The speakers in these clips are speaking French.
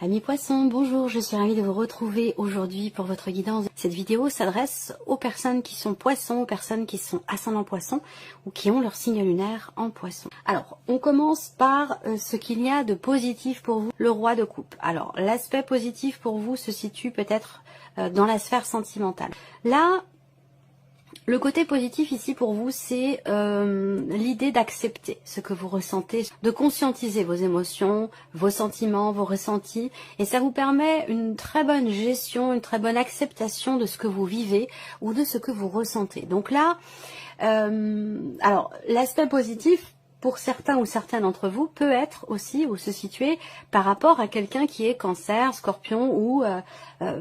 Amis poissons, bonjour, je suis ravie de vous retrouver aujourd'hui pour votre guidance. Cette vidéo s'adresse aux personnes qui sont poissons, aux personnes qui sont ascendant poisson ou qui ont leur signe lunaire en poisson. Alors, on commence par ce qu'il y a de positif pour vous, le roi de coupe. Alors, l'aspect positif pour vous se situe peut-être dans la sphère sentimentale. Là, le côté positif ici pour vous, c'est l'idée d'accepter ce que vous ressentez, de conscientiser vos émotions, vos sentiments, vos ressentis, et ça vous permet une très bonne gestion, une très bonne acceptation de ce que vous vivez ou de ce que vous ressentez. Donc là, alors l'aspect positif pour certains ou certaines d'entre vous peut être aussi ou se situer par rapport à quelqu'un qui est Cancer, Scorpion ou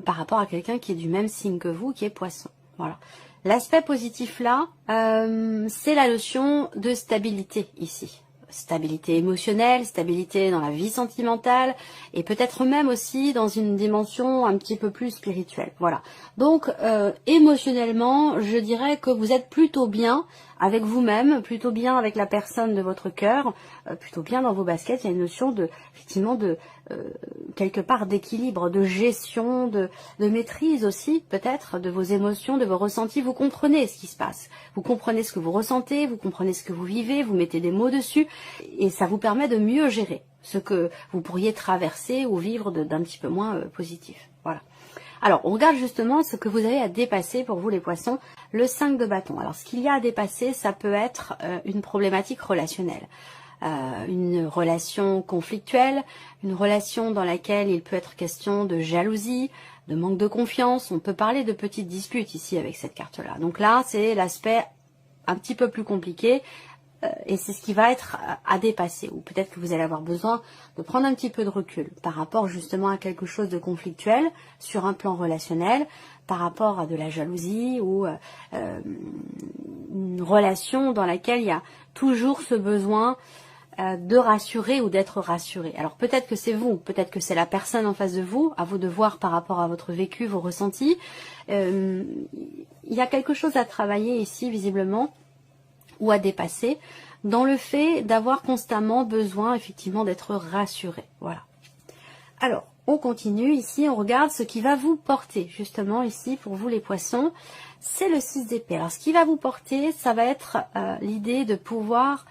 par rapport à quelqu'un qui est du même signe que vous, qui est Poisson. Voilà. L'aspect positif là, c'est la notion de stabilité ici. Stabilité émotionnelle, stabilité dans la vie sentimentale et peut-être même aussi dans une dimension un petit peu plus spirituelle. Voilà. Donc émotionnellement, je dirais que vous êtes plutôt bien avec vous-même, plutôt bien avec la personne de votre cœur, plutôt bien dans vos baskets. Il y a une notion de, effectivement, de quelque part d'équilibre, de gestion, de maîtrise aussi peut-être de vos émotions, de vos ressentis. Vous comprenez ce qui se passe, vous comprenez ce que vous ressentez, vous comprenez ce que vous vivez, vous mettez des mots dessus et ça vous permet de mieux gérer ce que vous pourriez traverser ou vivre d'un petit peu moins positif. Voilà. Alors, on regarde justement ce que vous avez à dépasser pour vous les poissons, le 5 de bâton. Alors, ce qu'il y a à dépasser, ça peut être une problématique relationnelle. Une relation conflictuelle, une relation dans laquelle il peut être question de jalousie, de manque de confiance. On peut parler de petites disputes ici avec cette carte-là. Donc là, c'est l'aspect un petit peu plus compliqué et c'est ce qui va être à dépasser. Ou peut-être que vous allez avoir besoin de prendre un petit peu de recul par rapport justement à quelque chose de conflictuel sur un plan relationnel, par rapport à de la jalousie ou une relation dans laquelle il y a toujours ce besoin de rassurer ou d'être rassuré. Alors peut-être que c'est vous, peut-être que c'est la personne en face de vous, à vous de voir par rapport à votre vécu, vos ressentis. Il y a quelque chose à travailler ici visiblement ou à dépasser dans le fait d'avoir constamment besoin effectivement d'être rassuré. Voilà. Alors, on continue ici, on regarde ce qui va vous porter justement ici pour vous les poissons, c'est le 6 d'épée. Alors ce qui va vous porter, ça va être l'idée de pouvoir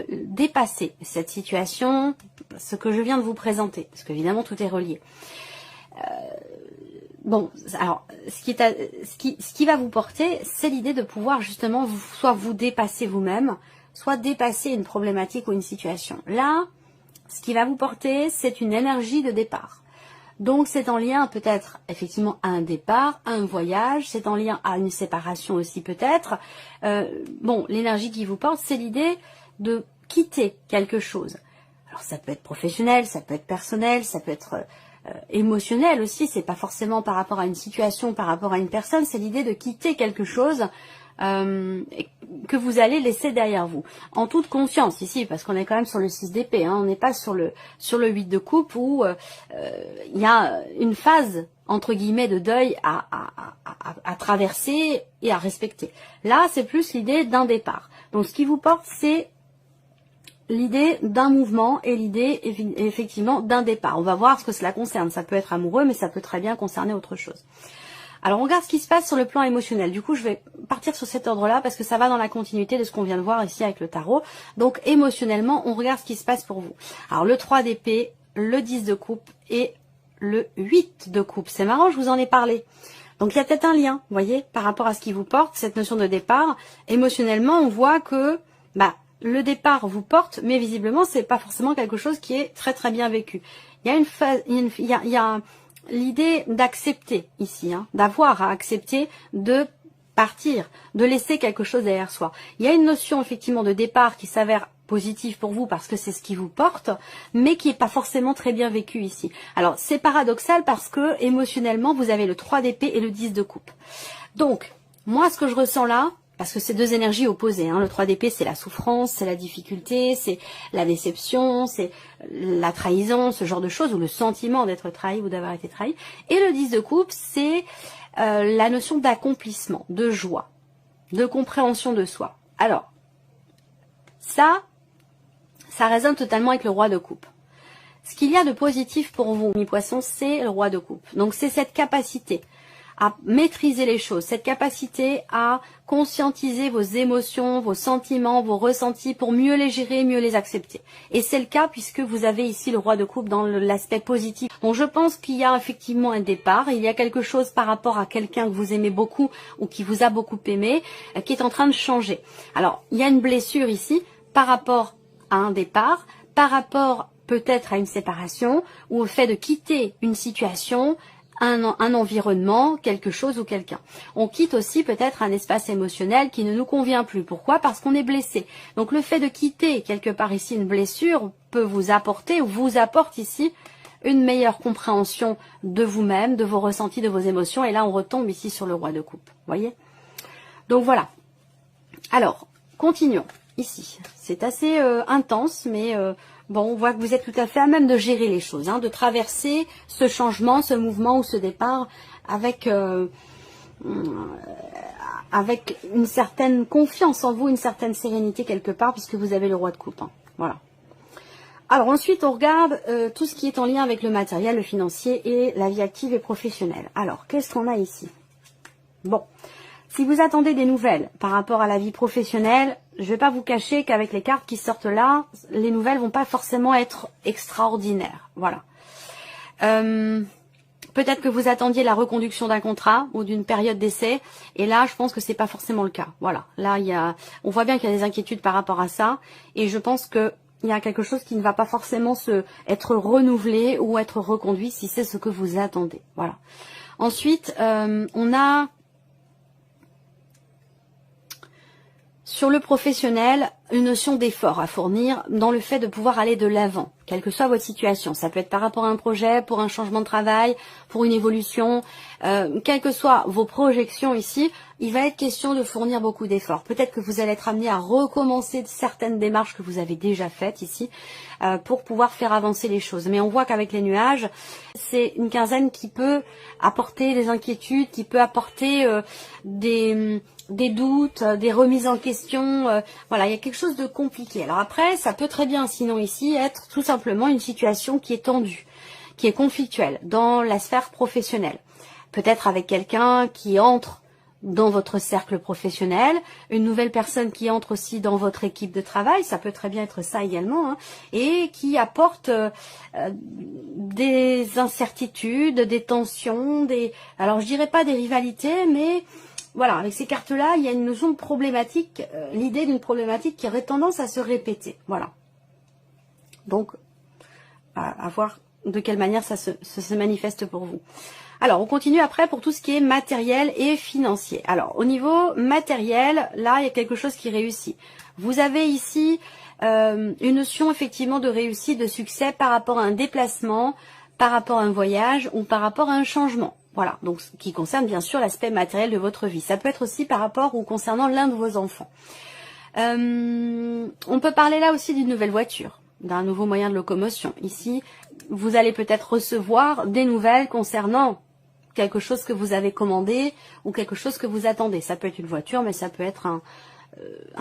dépasser cette situation, ce que je viens de vous présenter, parce qu'évidemment tout est relié. Bon, alors ce qui va vous porter, c'est l'idée de pouvoir justement soit vous dépasser vous-même, soit dépasser une problématique ou une situation. Là, ce qui va vous porter, c'est une énergie de départ. Donc c'est en lien peut-être effectivement à un départ, à un voyage, c'est en lien à une séparation aussi peut-être. Bon, l'énergie qui vous porte, c'est l'idée de quitter quelque chose. Alors ça peut être professionnel, ça peut être personnel, ça peut être émotionnel aussi. C'est pas forcément par rapport à une situation, par rapport à une personne, c'est l'idée de quitter quelque chose que vous allez laisser derrière vous. En toute conscience ici, parce qu'on est quand même sur le 6 d'épée, hein, on n'est pas sur le 8 de coupe où il y a une phase entre guillemets de deuil à traverser et à respecter. Là, c'est plus l'idée d'un départ. Donc ce qui vous porte, c'est l'idée d'un mouvement et l'idée effectivement d'un départ. On va voir ce que cela concerne. Ça peut être amoureux, mais ça peut très bien concerner autre chose. Alors on regarde ce qui se passe sur le plan émotionnel. Du coup, je vais partir sur cet ordre-là parce que ça va dans la continuité de ce qu'on vient de voir ici avec le tarot. Donc émotionnellement, on regarde ce qui se passe pour vous. Alors le 3 d'épée, le 10 de coupe et le 8 de coupe. C'est marrant, je vous en ai parlé. Donc il y a peut-être un lien, vous voyez, par rapport à ce qui vous porte, cette notion de départ. Émotionnellement, on voit que le départ vous porte, mais visiblement, c'est pas forcément quelque chose qui est très très bien vécu. Il y a une phase, il y a l'idée d'accepter ici, hein, d'avoir à accepter de partir, de laisser quelque chose derrière soi. Il y a une notion effectivement de départ qui s'avère positive pour vous parce que c'est ce qui vous porte, mais qui n'est pas forcément très bien vécu ici. Alors c'est paradoxal parce que émotionnellement vous avez le 3 d'épée et le 10 de coupe. Donc moi ce que je ressens là, parce que c'est deux énergies opposées, hein. Le 3 d'épée, c'est la souffrance, c'est la difficulté, c'est la déception, c'est la trahison, ce genre de choses, ou le sentiment d'être trahi ou d'avoir été trahi. Et le 10 de coupe, c'est la notion d'accomplissement, de joie, de compréhension de soi. Alors, ça résonne totalement avec le roi de coupe. ce qu'il y a de positif pour vous, mes poissons, c'est le roi de coupe. Donc c'est cette capacité à maîtriser les choses, cette capacité à conscientiser vos émotions, vos sentiments, vos ressentis pour mieux les gérer, mieux les accepter. Et c'est le cas puisque vous avez ici le roi de coupe dans l'aspect positif. Donc je pense qu'il y a effectivement un départ, il y a quelque chose par rapport à quelqu'un que vous aimez beaucoup ou qui vous a beaucoup aimé, qui est en train de changer. Alors il y a une blessure ici par rapport à un départ, par rapport peut-être à une séparation ou au fait de quitter une situation, un environnement, quelque chose ou quelqu'un. On quitte aussi peut-être un espace émotionnel qui ne nous convient plus. Pourquoi? Parce qu'on est blessé. Donc le fait de quitter quelque part ici une blessure peut vous apporter ou vous apporte ici une meilleure compréhension de vous-même, de vos ressentis, de vos émotions. Et là, on retombe ici sur le roi de coupe. Voyez? Donc voilà. Alors, continuons. Ici, c'est assez intense, mais bon, on voit que vous êtes tout à fait à même de gérer les choses, hein, de traverser ce changement, ce mouvement ou ce départ avec une certaine confiance en vous, une certaine sérénité quelque part, puisque vous avez le roi de coupe. Hein. Voilà. Alors ensuite, on regarde tout ce qui est en lien avec le matériel, le financier et la vie active et professionnelle. Alors, qu'est-ce qu'on a ici? Bon. Si vous attendez des nouvelles par rapport à la vie professionnelle, je ne vais pas vous cacher qu'avec les cartes qui sortent là, les nouvelles vont pas forcément être extraordinaires. Voilà. Peut-être que vous attendiez la reconduction d'un contrat ou d'une période d'essai, et là, je pense que c'est pas forcément le cas. Voilà. Là, on voit bien qu'il y a des inquiétudes par rapport à ça, et je pense que il y a quelque chose qui ne va pas forcément être renouvelé ou être reconduit si c'est ce que vous attendez. Voilà. Ensuite, on a sur le professionnel, une notion d'effort à fournir dans le fait de pouvoir aller de l'avant, quelle que soit votre situation. Ça peut être par rapport à un projet, pour un changement de travail, pour une évolution, quelles que soient vos projections ici, il va être question de fournir beaucoup d'efforts. Peut-être que vous allez être amené à recommencer certaines démarches que vous avez déjà faites ici pour pouvoir faire avancer les choses. Mais on voit qu'avec les nuages, c'est une quinzaine qui peut apporter des inquiétudes, qui peut apporter des doutes, des remises en question, voilà, il y a quelque chose de compliqué. Alors après, ça peut très bien, sinon ici, être tout simplement une situation qui est tendue, qui est conflictuelle dans la sphère professionnelle. Peut-être avec quelqu'un qui entre dans votre cercle professionnel, une nouvelle personne qui entre aussi dans votre équipe de travail, ça peut très bien être ça également, hein, et qui apporte des incertitudes, des tensions, alors je dirais pas des rivalités, mais voilà, avec ces cartes-là, il y a une notion de problématique, l'idée d'une problématique qui aurait tendance à se répéter. Voilà. Donc, à voir de quelle manière ça se manifeste pour vous. Alors, on continue après pour tout ce qui est matériel et financier. Alors, au niveau matériel, là, il y a quelque chose qui réussit. Vous avez ici une notion effectivement de réussite, de succès par rapport à un déplacement, par rapport à un voyage ou par rapport à un changement. Voilà, donc ce qui concerne bien sûr l'aspect matériel de votre vie. Ça peut être aussi par rapport ou concernant l'un de vos enfants. On peut parler là aussi d'une nouvelle voiture, d'un nouveau moyen de locomotion. Ici, vous allez peut-être recevoir des nouvelles concernant quelque chose que vous avez commandé ou quelque chose que vous attendez. Ça peut être une voiture, mais ça peut être un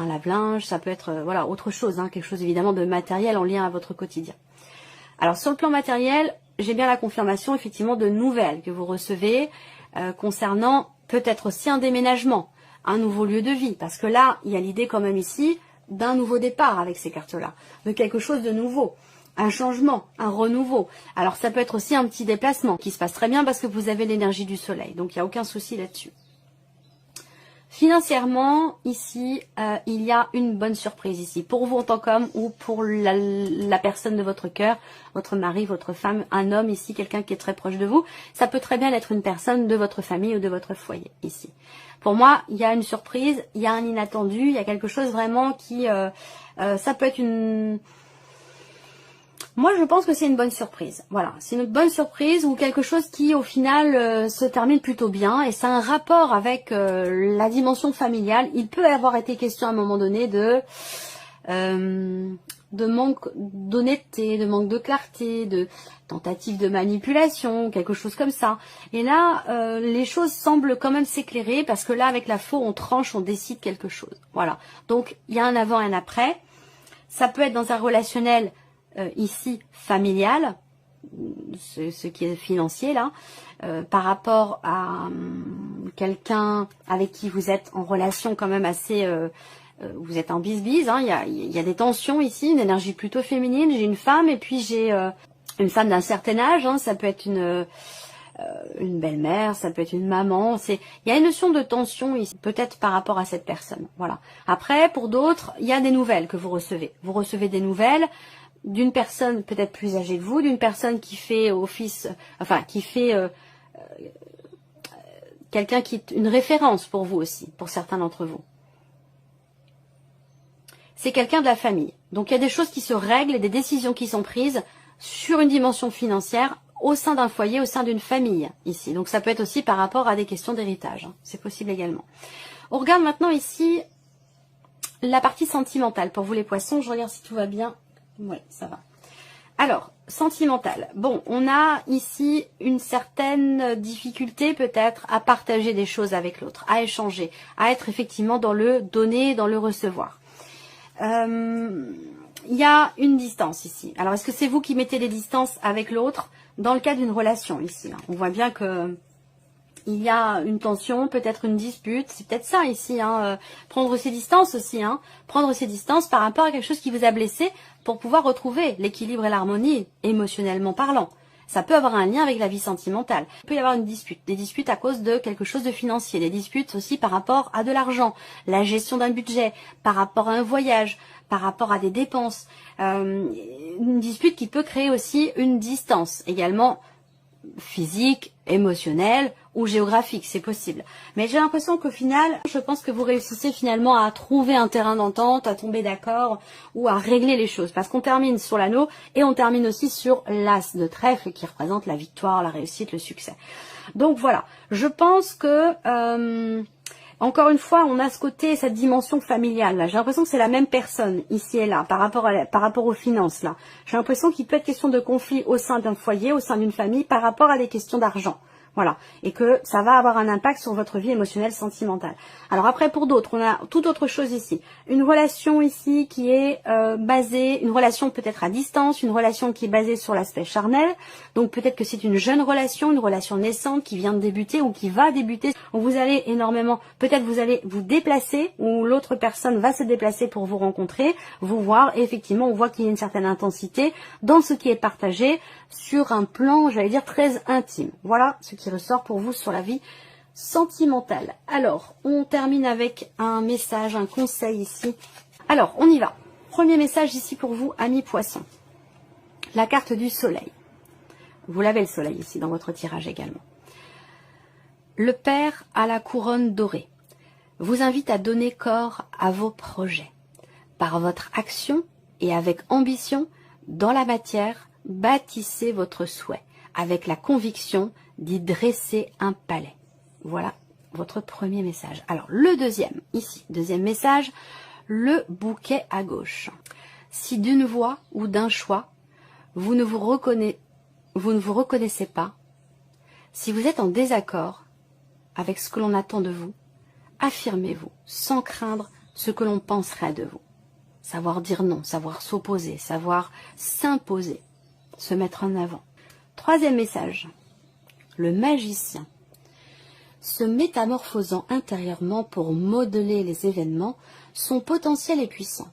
lave-linge, ça peut être voilà autre chose, hein, quelque chose évidemment de matériel en lien à votre quotidien. Alors sur le plan matériel, j'ai bien la confirmation effectivement de nouvelles que vous recevez concernant peut-être aussi un déménagement, un nouveau lieu de vie, parce que là, il y a l'idée quand même ici d'un nouveau départ avec ces cartes-là, de quelque chose de nouveau, un changement, un renouveau. Alors ça peut être aussi un petit déplacement qui se passe très bien parce que vous avez l'énergie du soleil, donc il n'y a aucun souci là-dessus. Financièrement, ici, il y a une bonne surprise ici, pour vous en tant qu'homme ou pour la personne de votre cœur, votre mari, votre femme, un homme ici, quelqu'un qui est très proche de vous. Ça peut très bien être une personne de votre famille ou de votre foyer ici. Pour moi, il y a une surprise, il y a un inattendu, il y a quelque chose vraiment qui... ça peut être une... Moi, je pense que c'est une bonne surprise. Voilà, c'est une bonne surprise ou quelque chose qui, au final, se termine plutôt bien. Et ça a un rapport avec la dimension familiale. Il peut avoir été question à un moment donné de manque d'honnêteté, de manque de clarté, de tentative de manipulation, quelque chose comme ça. Et là, les choses semblent quand même s'éclairer parce que là, avec la faux, on tranche, on décide quelque chose. Voilà. Donc, il y a un avant et un après. Ça peut être dans un relationnel ici familial, ce qui est financier là, par rapport à quelqu'un avec qui vous êtes en relation quand même assez... vous êtes en bise-bise, hein, il y a des tensions ici, une énergie plutôt féminine. J'ai une femme et puis j'ai une femme d'un certain âge, hein, ça peut être une belle-mère, ça peut être une maman. Il y a une notion de tension ici, peut-être par rapport à cette personne. Voilà. Après, pour d'autres, il y a des nouvelles que vous recevez. Vous recevez des nouvelles d'une personne peut-être plus âgée que vous, d'une personne qui fait office, enfin qui fait quelqu'un qui est une référence pour vous aussi, pour certains d'entre vous. C'est quelqu'un de la famille. Donc il y a des choses qui se règlent et des décisions qui sont prises sur une dimension financière au sein d'un foyer, au sein d'une famille ici. Donc ça peut être aussi par rapport à des questions d'héritage. Hein. C'est possible également. On regarde maintenant ici la partie sentimentale. Pour vous les poissons, je regarde si tout va bien. Oui, ça va. Alors, sentimental. Bon, on a ici une certaine difficulté peut-être à partager des choses avec l'autre, à échanger, à être effectivement dans le donner, dans le recevoir. Il y a une distance ici. Alors, est-ce que c'est vous qui mettez des distances avec l'autre dans le cas d'une relation ici là? On voit bien que il y a une tension, peut-être une dispute. C'est peut-être ça ici. Hein, prendre ses distances aussi. Hein, prendre ses distances par rapport à quelque chose qui vous a blessé pour pouvoir retrouver l'équilibre et l'harmonie émotionnellement parlant. Ça peut avoir un lien avec la vie sentimentale. Il peut y avoir une dispute, des disputes à cause de quelque chose de financier, des disputes aussi par rapport à de l'argent, la gestion d'un budget, par rapport à un voyage, par rapport à des dépenses. Une dispute qui peut créer aussi une distance également physique, émotionnelle ou géographique, c'est possible. Mais j'ai l'impression qu'au final, je pense que vous réussissez finalement à trouver un terrain d'entente, à tomber d'accord ou à régler les choses. Parce qu'on termine sur l'anneau et on termine aussi sur l'as de trèfle qui représente la victoire, la réussite, le succès. Donc voilà, je pense que... encore une fois, on a ce côté, cette dimension familiale. J'ai l'impression que c'est la même personne, ici et là, par rapport aux finances. Là, j'ai l'impression qu'il peut être question de conflit au sein d'un foyer, au sein d'une famille, par rapport à des questions d'argent. Voilà, et que ça va avoir un impact sur votre vie émotionnelle, sentimentale. Alors après, pour d'autres, on a toute autre chose ici. Une relation ici qui est basée, une relation peut-être à distance, une relation qui est basée sur l'aspect charnel. Donc peut-être que c'est une jeune relation, une relation naissante qui vient de débuter ou qui va débuter. Vous allez énormément, peut-être vous allez vous déplacer ou l'autre personne va se déplacer pour vous rencontrer, vous voir. Et effectivement, on voit qu'il y a une certaine intensité dans ce qui est partagé sur un plan, j'allais dire, très intime. Voilà ce qui ressort pour vous sur la vie sentimentale. Alors, on termine avec un message, un conseil ici. Alors, on y va. Premier message ici pour vous, amis poissons. La carte du soleil. Vous l'avez le soleil ici dans votre tirage également. Le père à la couronne dorée vous invite à donner corps à vos projets. Par votre action et avec ambition, dans la matière, bâtissez votre souhait avec la conviction d'y dresser un palais. Voilà votre premier message. Alors, le deuxième, ici, deuxième message, le bouquet à gauche. Si d'une voix ou d'un choix, vous ne vous reconnaissez pas, si vous êtes en désaccord avec ce que l'on attend de vous, affirmez-vous sans craindre ce que l'on penserait de vous. Savoir dire non, savoir s'opposer, savoir s'imposer, se mettre en avant. Troisième message, le magicien. Se métamorphosant intérieurement pour modeler les événements, son potentiel est puissant.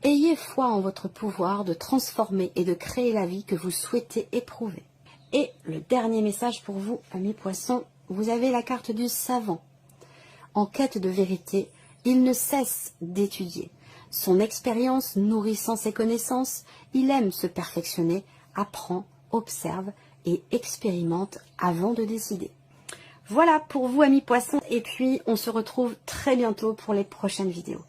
Ayez foi en votre pouvoir de transformer et de créer la vie que vous souhaitez éprouver. Et le dernier message pour vous, amis poissons, vous avez la carte du savant. En quête de vérité, il ne cesse d'étudier. Son expérience nourrissant ses connaissances, il aime se perfectionner, apprend, observe et expérimente avant de décider. Voilà pour vous, amis poissons, et puis on se retrouve très bientôt pour les prochaines vidéos.